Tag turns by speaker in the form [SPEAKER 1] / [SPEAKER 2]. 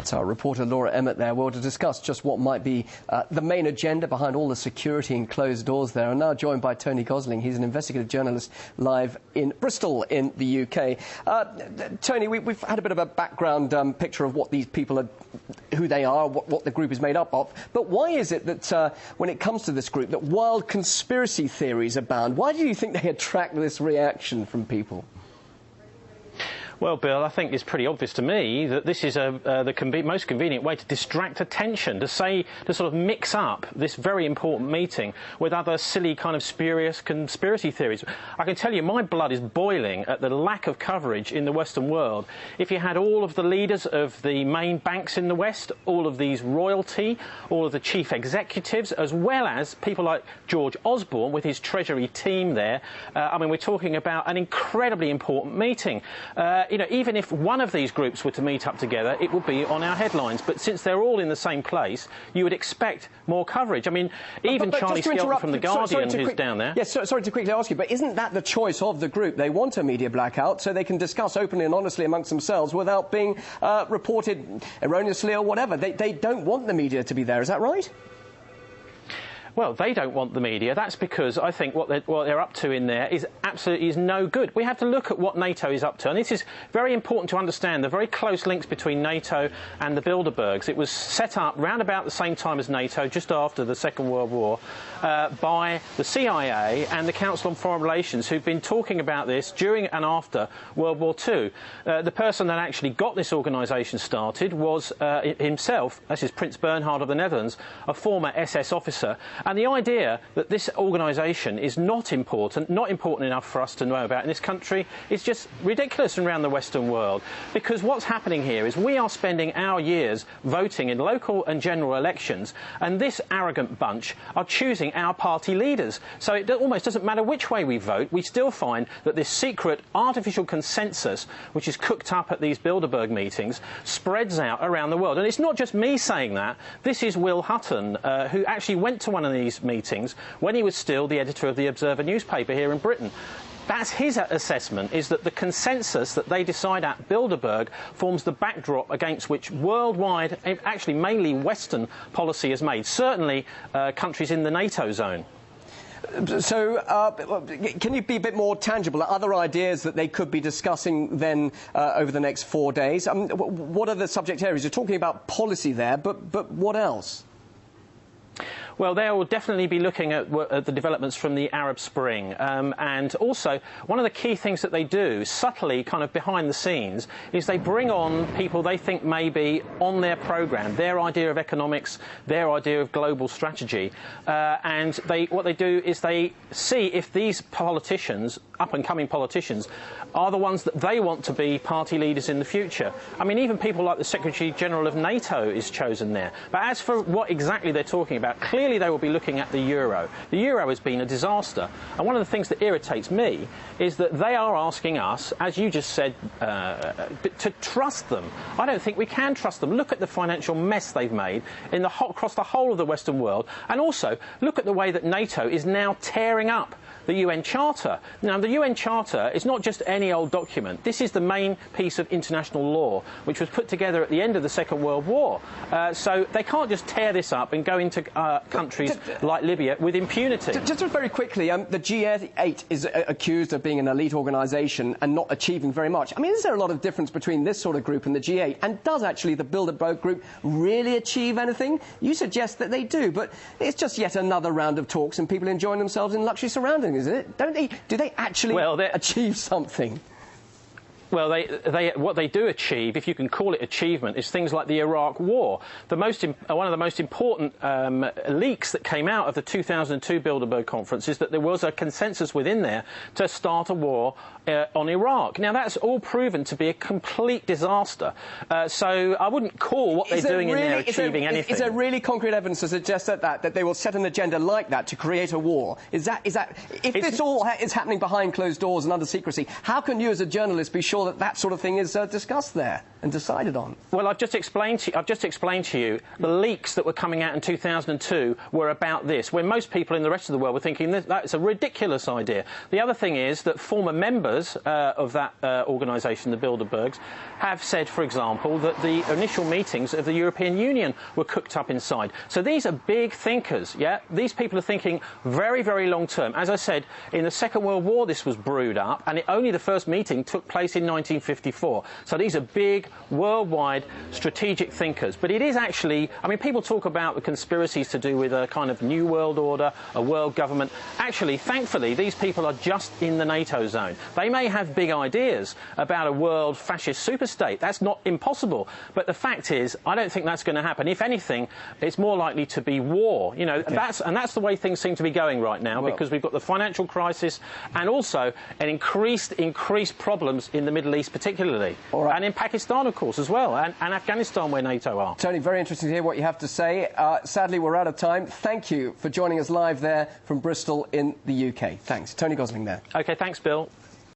[SPEAKER 1] That's our reporter Laura Emmett there. Well, to discuss just what might be the main agenda behind all the security and closed doors there. I'm now joined by Tony Gosling. He's an investigative journalist live in Bristol in the UK. Tony, we've had a bit of a background picture of what these people are, who they are, what the group is made up of. But why is it that when it comes to this group, that wild conspiracy theories abound? Why do you think they attract this reaction from people?
[SPEAKER 2] Well, Bill, I think it's pretty obvious to me that this is the most convenient way to distract attention, to sort of mix up this very important meeting with other silly kind of spurious conspiracy theories. I can tell you my blood is boiling at the lack of coverage in the Western world. If you had all of the leaders of the main banks in the West, all of these royalty, all of the chief executives, as well as people like George Osborne with his Treasury team there, I mean, we're talking about an incredibly important meeting. You know, even if one of these groups were to meet up together, it would be on our headlines. But since they're all in the same place, you would expect more coverage. I mean, even Charlie Skelton from The Guardian, who's down there...
[SPEAKER 1] Yes, sorry to quickly ask you, but isn't that the choice of the group? They want a media blackout so they can discuss openly and honestly amongst themselves without being reported erroneously or whatever. They don't want the media to be there, is that right?
[SPEAKER 2] Well, they don't want the media. That's because I think what they're up to in there is absolutely no good. We have to look at what NATO is up to, and this is very important to understand the very close links between NATO and the Bilderbergs. It was set up round about the same time as NATO, just after the Second World War, by the CIA and the Council on Foreign Relations, who've been talking about this during and after World War II. The person that actually got this organisation started was himself, this is Prince Bernhard of the Netherlands, a former SS officer. And the idea that this organisation is not important enough for us to know about in this country is just ridiculous around the Western world. Because what's happening here is we are spending our years voting in local and general elections, and this arrogant bunch are choosing our party leaders. So it almost doesn't matter which way we vote, we still find that this secret artificial consensus, which is cooked up at these Bilderberg meetings, spreads out around the world. And it's not just me saying that. This is Will Hutton, who actually went to one of these meetings when he was still the editor of the Observer newspaper here in Britain. That's his assessment, is that the consensus that they decide at Bilderberg forms the backdrop against which worldwide, actually mainly Western policy is made, certainly countries in the NATO zone.
[SPEAKER 1] So, can you be a bit more tangible? Other ideas that they could be discussing then over the next 4 days? What are the subject areas? You're talking about policy there, but what else?
[SPEAKER 2] Well, they will definitely be looking at the developments from the Arab Spring. And also, one of the key things that they do, subtly, kind of behind the scenes, is they bring on people they think may be on their programme, their idea of economics, their idea of global strategy. And what they do is they see if these politicians, up-and-coming politicians, are the ones that they want to be party leaders in the future. I mean, even people like the Secretary-General of NATO is chosen there. But as for what exactly they're talking about, clearly they will be looking at the euro. The euro has been a disaster. And one of the things that irritates me is that they are asking us, as you just said, to trust them. I don't think we can trust them. Look at the financial mess they've made across the whole of the Western world. And also, look at the way that NATO is now tearing up the UN Charter. Now, the UN Charter is not just any old document. This is the main piece of international law, which was put together at the end of the Second World War. So they can't just tear this up and go into countries like Libya with impunity.
[SPEAKER 1] Just very quickly, the G8 is accused of being an elite organisation and not achieving very much. I mean, is there a lot of difference between this sort of group and the G8? And does actually the Bilderberg Group really achieve anything? You suggest that they do, but it's just yet another round of talks and people enjoying themselves in luxury surroundings, isn't it? Do they actually achieve something?
[SPEAKER 2] Well, what they do achieve, if you can call it achievement, is things like the Iraq War. One of the most important leaks that came out of the 2002 Bilderberg conference is that there was a consensus within there to start a war on Iraq. Now, that's all proven to be a complete disaster. So I wouldn't call what they're doing in there achieving anything.
[SPEAKER 1] Is there really concrete evidence to suggest that they will set an agenda like that to create a war? If this all is happening behind closed doors and under secrecy, how can you as a journalist be sure sure that that sort of thing is discussed there and decided on?
[SPEAKER 2] Well, I've just explained to you the leaks that were coming out in 2002 were about this, when most people in the rest of the world were thinking that's a ridiculous idea. The other thing is that former members of that organisation, the Bilderbergs, have said, for example, that the initial meetings of the European Union were cooked up inside. So these are big thinkers, yeah? These people are thinking very, very long term. As I said, in the Second World War this was brewed up, and only the first meeting took place in 1954. So these are big, worldwide strategic thinkers. But it is actually, I mean, people talk about the conspiracies to do with a kind of new world order, a world government. Actually, thankfully, these people are just in the NATO zone. They may have big ideas about a world fascist superstate. That's not impossible. But the fact is, I don't think that's going to happen. If anything, it's more likely to be war. You know,
[SPEAKER 1] okay.
[SPEAKER 2] that's the way things seem to be going right now, because we've got the financial crisis and also an increased problems in the Middle East particularly.
[SPEAKER 1] All right.
[SPEAKER 2] And in Pakistan, of course, as well, and Afghanistan, where NATO are.
[SPEAKER 1] Tony, very interesting to hear what you have to say. Sadly, we're out of time. Thank you for joining us live there from Bristol in the UK. Thanks. Tony Gosling there.
[SPEAKER 2] OK, thanks, Bill.